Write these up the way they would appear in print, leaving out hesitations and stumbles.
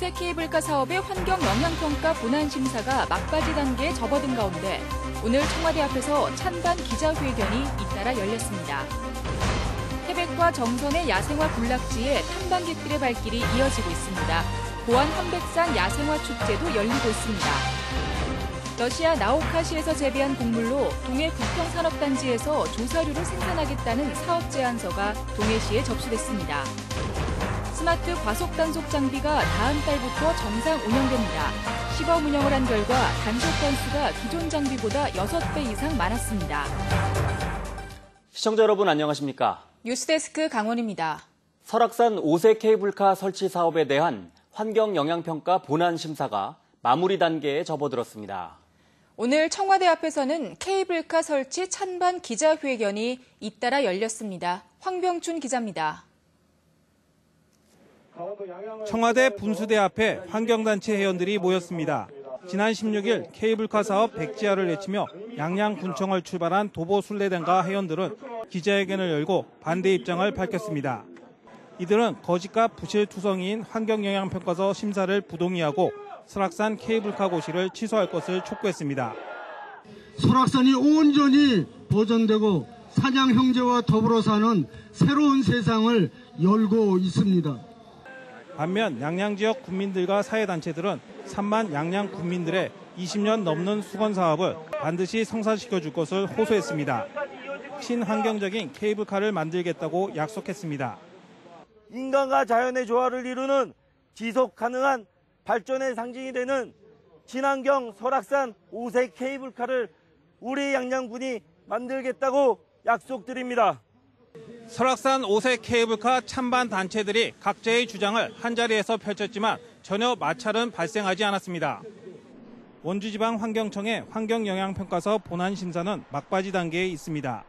5세 케이블카 사업의 환경 영향평가 본안 심사가 막바지 단계에 접어든 가운데 오늘 청와대 앞에서 찬반 기자회견이 잇따라 열렸습니다. 태백과 정선의 야생화 군락지에 탐방객들의 발길이 이어지고 있습니다. 보안 한백산 야생화 축제도 열리고 있습니다. 러시아 나오카시에서 재배한 곡물로 동해 부평산업단지에서 조사료를 생산하겠다는 사업 제안서가 동해시에 접수됐습니다. 스마트 과속 단속 장비가 다음 달부터 정상 운영됩니다. 시범 운영을 한 결과 단속 건수가 기존 장비보다 6배 이상 많았습니다. 시청자 여러분 안녕하십니까? 뉴스데스크 강원입니다. 설악산 5세 케이블카 설치 사업에 대한 환경 영향평가 본안 심사가 마무리 단계에 접어들었습니다. 오늘 청와대 앞에서는 케이블카 설치 찬반 기자회견이 잇따라 열렸습니다. 황병춘 기자입니다. 청와대 분수대 앞에 환경단체 회원들이 모였습니다. 지난 16일 케이블카 사업 백지화를 외치며 양양군청을 출발한 도보순례단과 회원들은 기자회견을 열고 반대 입장을 밝혔습니다. 이들은 거짓과 부실투성이인 환경영향평가서 심사를 부동의하고 설악산 케이블카 고시를 취소할 것을 촉구했습니다. 설악산이 온전히 보존되고 산양 형제와 더불어 사는 새로운 세상을 열고 있습니다. 반면 양양 지역 군민들과 사회단체들은 3만 양양 군민들의 20년 넘는 수건 사업을 반드시 성사시켜줄 것을 호소했습니다. 친환경적인 케이블카를 만들겠다고 약속했습니다. 인간과 자연의 조화를 이루는 지속 가능한 발전의 상징이 되는 친환경 설악산 5세 케이블카를 우리 양양군이 만들겠다고 약속드립니다. 설악산 5세 케이블카 찬반 단체들이 각자의 주장을 한자리에서 펼쳤지만 전혀 마찰은 발생하지 않았습니다. 원주지방환경청의 환경영향평가서 본안 심사는 막바지 단계에 있습니다.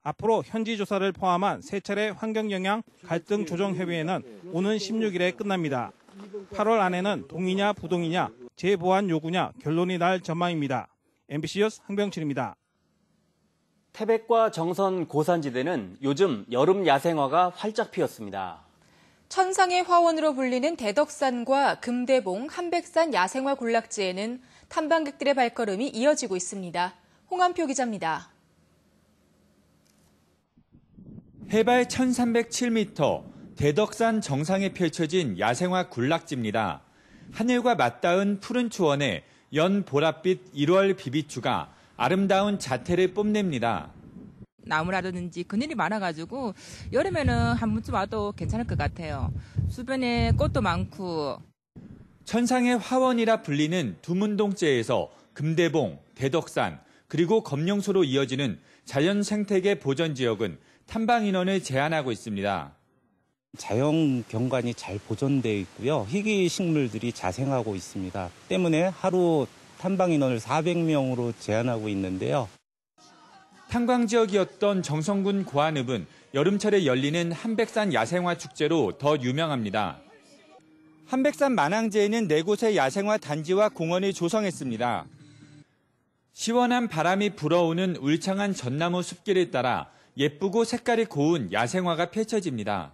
앞으로 현지 조사를 포함한 3차례 환경영향 갈등 조정회의회는 오는 16일에 끝납니다. 8월 안에는 동의냐 부동의냐, 재보완 요구냐 결론이 날 전망입니다. MBC 뉴스 황병철입니다. 태백과 정선 고산지대는 요즘 여름 야생화가 활짝 피었습니다. 천상의 화원으로 불리는 대덕산과 금대봉, 한백산 야생화 군락지에는 탐방객들의 발걸음이 이어지고 있습니다. 홍한표 기자입니다. 해발 1307m, 대덕산 정상에 펼쳐진 야생화 군락지입니다. 하늘과 맞닿은 푸른 초원에 연 보랏빛 1월 비비추가 아름다운 자태를 뽐냅니다. 나무라든지 그늘이 많아가지고 여름에는 한 번쯤 와도 괜찮을 것 같아요. 주변에 꽃도 많고. 천상의 화원이라 불리는 두문동제에서 금대봉, 대덕산, 그리고 검룡소로 이어지는 자연생태계 보전지역은 탐방 인원을 제한하고 있습니다. 자연 경관이 잘 보존되어 있고요. 희귀 식물들이 자생하고 있습니다. 때문에 하루 탐방 인원을 400명으로 제한하고 있는데요. 탄광 지역이었던 정선군 고안읍은 여름철에 열리는 한백산 야생화 축제로 더 유명합니다. 한백산 만항제에는 4곳의 야생화 단지와 공원을 조성했습니다. 시원한 바람이 불어오는 울창한 전나무 숲길을 따라 예쁘고 색깔이 고운 야생화가 펼쳐집니다.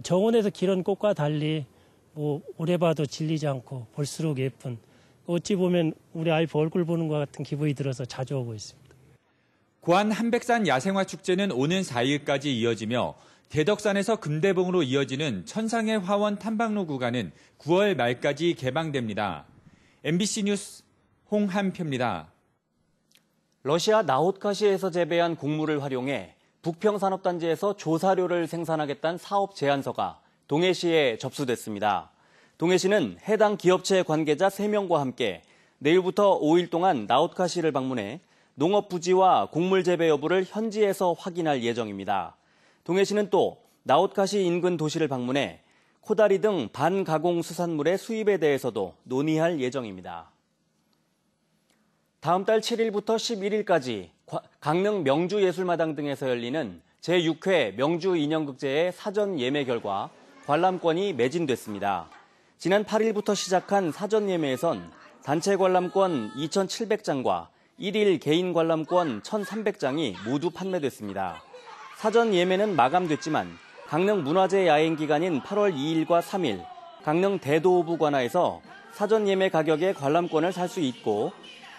정원에서 기른 꽃과 달리 오래 봐도 질리지 않고 볼수록 예쁜, 어찌 보면 우리 아이프 얼굴 보는 것 같은 기분이 들어서 자주 오고 있습니다. 고안 한백산 야생화 축제는 오는 4일까지 이어지며 대덕산에서 금대봉으로 이어지는 천상의 화원 탐방로 구간은 9월 말까지 개방됩니다. MBC 뉴스 홍한표입니다. 러시아 나호트카시에서 재배한 곡물을 활용해 부평산업단지에서 조사료를 생산하겠다는 사업 제안서가 동해시에 접수됐습니다. 동해시는 해당 기업체 관계자 3명과 함께 내일부터 5일 동안 나호트카시를 방문해 농업 부지와 곡물 재배 여부를 현지에서 확인할 예정입니다. 동해시는 또 나호트카시 인근 도시를 방문해 코다리 등 반가공 수산물의 수입에 대해서도 논의할 예정입니다. 다음 달 7일부터 11일까지 강릉 명주예술마당 등에서 열리는 제6회 명주인형극제의 사전 예매 결과 관람권이 매진됐습니다. 지난 8일부터 시작한 사전 예매에선 단체 관람권 2,700장과 1일 개인 관람권 1,300장이 모두 판매됐습니다. 사전 예매는 마감됐지만 강릉 문화재 야행 기간인 8월 2일과 3일, 강릉 대도호부 관아에서 사전 예매 가격에 관람권을 살 수 있고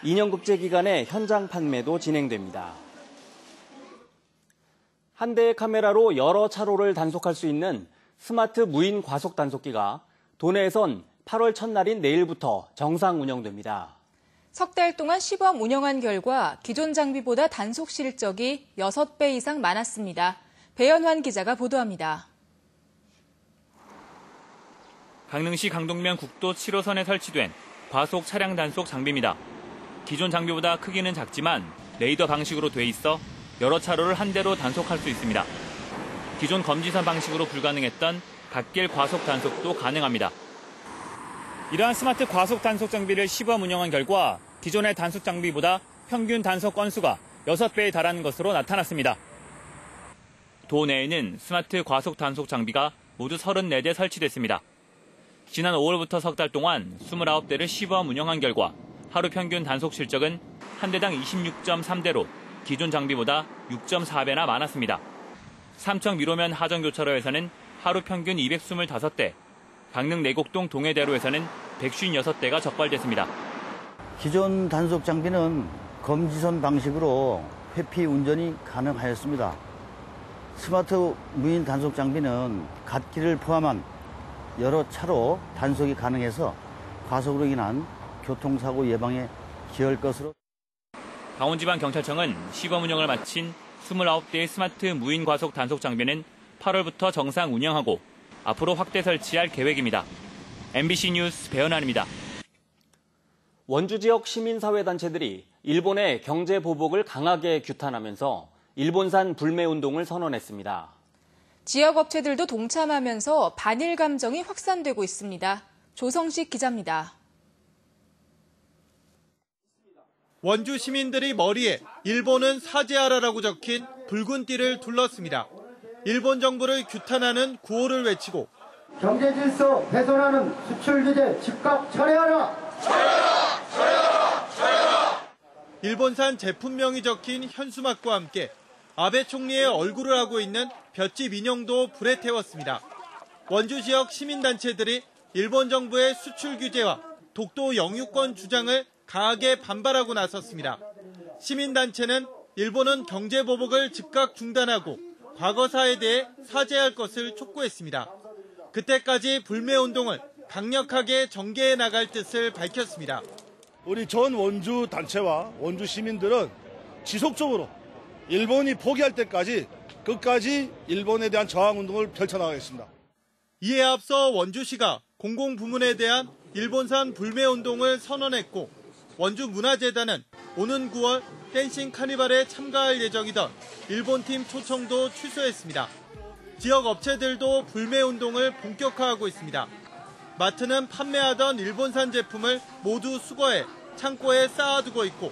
2년 국제 기간에 현장 판매도 진행됩니다. 한 대의 카메라로 여러 차로를 단속할 수 있는 스마트 무인 과속 단속기가 도내에선 8월 첫날인 내일부터 정상 운영됩니다. 석 달 동안 시범 운영한 결과 기존 장비보다 단속 실적이 6배 이상 많았습니다. 배현환 기자가 보도합니다. 강릉시 강동면 국도 7호선에 설치된 과속 차량 단속 장비입니다. 기존 장비보다 크기는 작지만 레이더 방식으로 돼 있어 여러 차로를 한 대로 단속할 수 있습니다. 기존 검지선 방식으로 불가능했던 갓길 과속 단속도 가능합니다. 이러한 스마트 과속 단속 장비를 시범 운영한 결과 기존의 단속 장비보다 평균 단속 건수가 6배에 달하는 것으로 나타났습니다. 도내에는 스마트 과속 단속 장비가 모두 34대 설치됐습니다. 지난 5월부터 석 달 동안 29대를 시범 운영한 결과 하루 평균 단속 실적은 한 대당 26.3대로 기존 장비보다 6.4배나 많았습니다. 삼청 미로면 하정교차로에서는 하루 평균 225대, 강릉 내곡동 동해대로에서는 156대가 적발됐습니다. 기존 단속 장비는 검지선 방식으로 회피 운전이 가능하였습니다. 스마트 무인 단속 장비는 갓길을 포함한 여러 차로 단속이 가능해서 과속으로 인한 교통사고 예방에 기여할 것으로. 강원지방경찰청은 시범 운영을 마친 29대의 스마트 무인 과속 단속 장비는 8월부터 정상 운영하고 앞으로 확대 설치할 계획입니다. MBC 뉴스 배현환입니다. 원주 지역 시민사회단체들이 일본의 경제 보복을 강하게 규탄하면서 일본산 불매운동을 선언했습니다. 지역 업체들도 동참하면서 반일 감정이 확산되고 있습니다. 조성식 기자입니다. 원주 시민들이 머리에 일본은 사죄하라라고 적힌 붉은 띠를 둘렀습니다. 일본 정부를 규탄하는 구호를 외치고 경제 질서 훼손하는 수출 규제 즉각 철회하라! 철회하라! 철회하라! 철회하라! 일본산 제품명이 적힌 현수막과 함께 아베 총리의 얼굴을 하고 있는 볏짚 인형도 불에 태웠습니다. 원주 지역 시민단체들이 일본 정부의 수출 규제와 독도 영유권 주장을 강하게 반발하고 나섰습니다. 시민단체는 일본은 경제보복을 즉각 중단하고 과거사에 대해 사죄할 것을 촉구했습니다. 그때까지 불매운동을 강력하게 전개해 나갈 뜻을 밝혔습니다. 우리 전 원주 단체와 원주 시민들은 지속적으로 일본이 포기할 때까지 끝까지 일본에 대한 저항운동을 펼쳐나가겠습니다. 이에 앞서 원주시가 공공부문에 대한 일본산 불매운동을 선언했고 원주문화재단은 오는 9월 댄싱 카니발에 참가할 예정이던 일본팀 초청도 취소했습니다. 지역 업체들도 불매운동을 본격화하고 있습니다. 마트는 판매하던 일본산 제품을 모두 수거해 창고에 쌓아두고 있고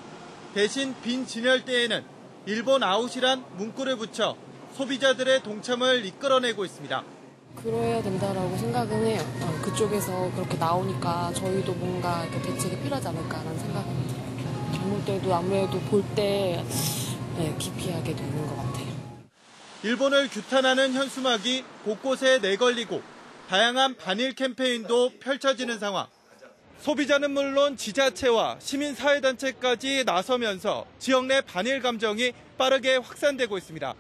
대신 빈 진열대에는 일본 아웃이란 문구를 붙여 소비자들의 동참을 이끌어내고 있습니다. 그래야 된다라고 생각은 해요. 그쪽에서 그렇게 나오니까 저희도 뭔가 이렇게 대책이 필요하지 않을까라는 생각은 들어요. 젊을 아무래도 볼 때 기피하게 되는 것 같아요. 일본을 규탄하는 현수막이 곳곳에 내걸리고 다양한 반일 캠페인도 펼쳐지는 상황. 소비자는 물론 지자체와 시민사회단체까지 나서면서 지역 내 반일 감정이 빠르게 확산되고 있습니다.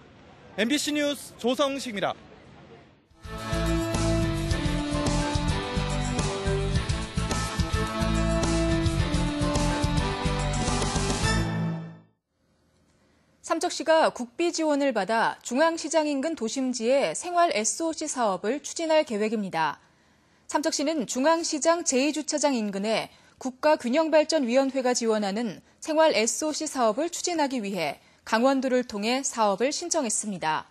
MBC 뉴스 조성식입니다. 삼척시가 국비 지원을 받아 중앙시장 인근 도심지의 생활 SOC 사업을 추진할 계획입니다. 삼척시는 중앙시장 제2주차장 인근에 국가균형발전위원회가 지원하는 생활 SOC 사업을 추진하기 위해 강원도를 통해 사업을 신청했습니다.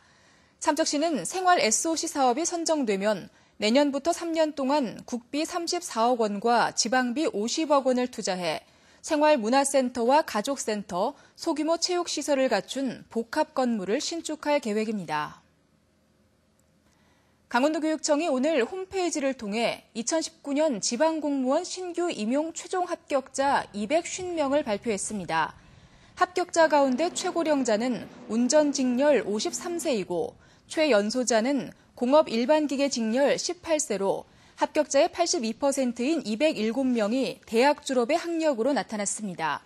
삼척시는 생활 SOC 사업이 선정되면 내년부터 3년 동안 국비 34억 원과 지방비 50억 원을 투자해 생활문화센터와 가족센터, 소규모 체육시설을 갖춘 복합 건물을 신축할 계획입니다. 강원도교육청이 오늘 홈페이지를 통해 2019년 지방공무원 신규 임용 최종 합격자 250명을 발표했습니다. 합격자 가운데 최고령자는 운전직렬 53세이고 최연소자는 공업일반기계직렬 18세로 합격자의 82%인 207명이 대학 졸업의 학력으로 나타났습니다.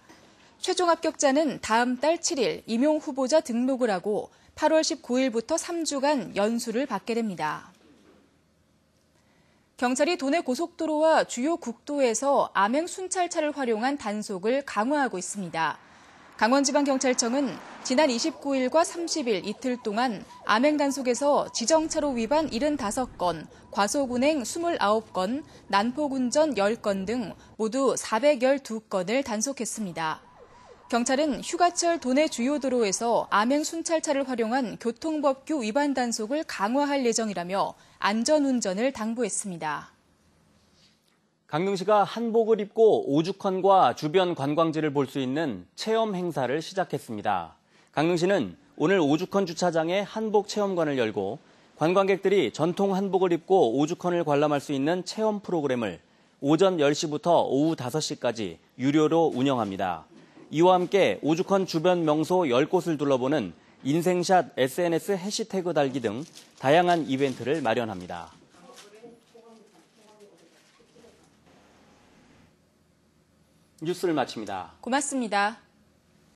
최종 합격자는 다음 달 7일 임용 후보자 등록을 하고 8월 19일부터 3주간 연수를 받게 됩니다. 경찰이 도내 고속도로와 주요 국도에서 암행 순찰차를 활용한 단속을 강화하고 있습니다. 강원지방경찰청은 지난 29일과 30일 이틀 동안 암행 단속에서 지정차로 위반 75건, 과속운행 29건, 난폭운전 10건 등 모두 412건을 단속했습니다. 경찰은 휴가철 도내 주요 도로에서 암행 순찰차를 활용한 교통법규 위반 단속을 강화할 예정이라며 안전운전을 당부했습니다. 강릉시가 한복을 입고 오죽헌과 주변 관광지를 볼 수 있는 체험 행사를 시작했습니다. 강릉시는 오늘 오죽헌 주차장에 한복 체험관을 열고 관광객들이 전통 한복을 입고 오죽헌을 관람할 수 있는 체험 프로그램을 오전 10시부터 오후 5시까지 유료로 운영합니다. 이와 함께 오죽헌 주변 명소 10곳을 둘러보는 인생샷 SNS 해시태그 달기 등 다양한 이벤트를 마련합니다. 뉴스를 마칩니다. 고맙습니다.